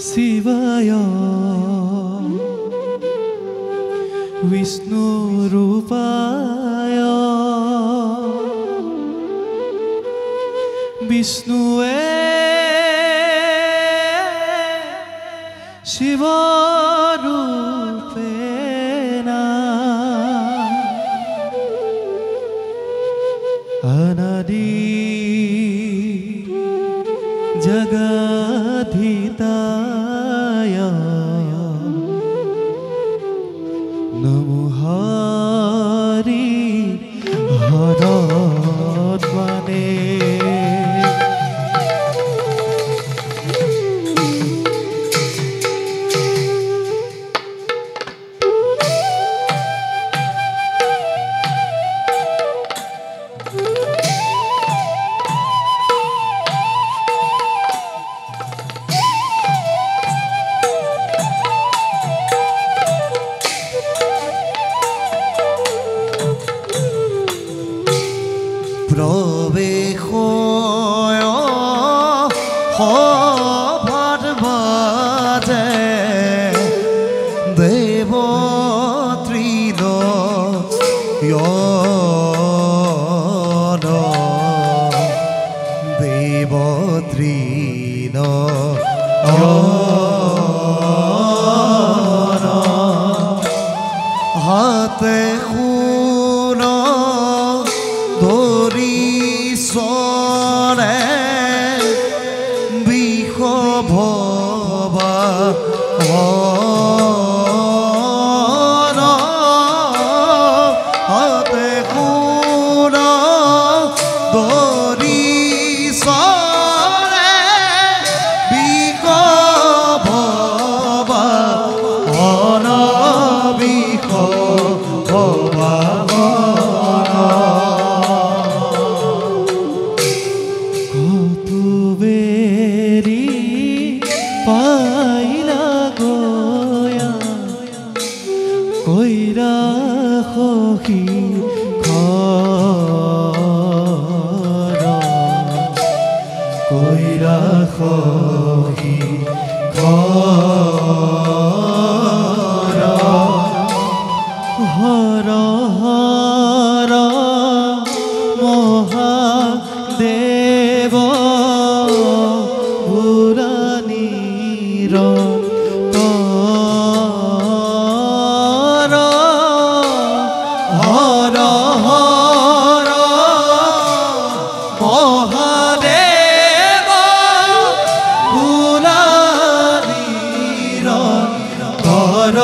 शिवाय विष्णुरूपाय विष्णुवे शिवरूपेण अनादि जगद्धिताय नमो हरि हरत्मने प्रवेश सभात बाजे देव त्रिनयन देव त्रिनयन हाते खून ধৰিছৰে বিষ ভবা হাতে কোন ধৰিছৰে বিষ ভবা বিষ ভবা পাইলা গয়া কইৰা সখী ঘৰ কইৰা সখী ঘৰ হৰ হৰ মহাদেৱ হৰ হৰ মহাদেব ভুলানিৰ হৰ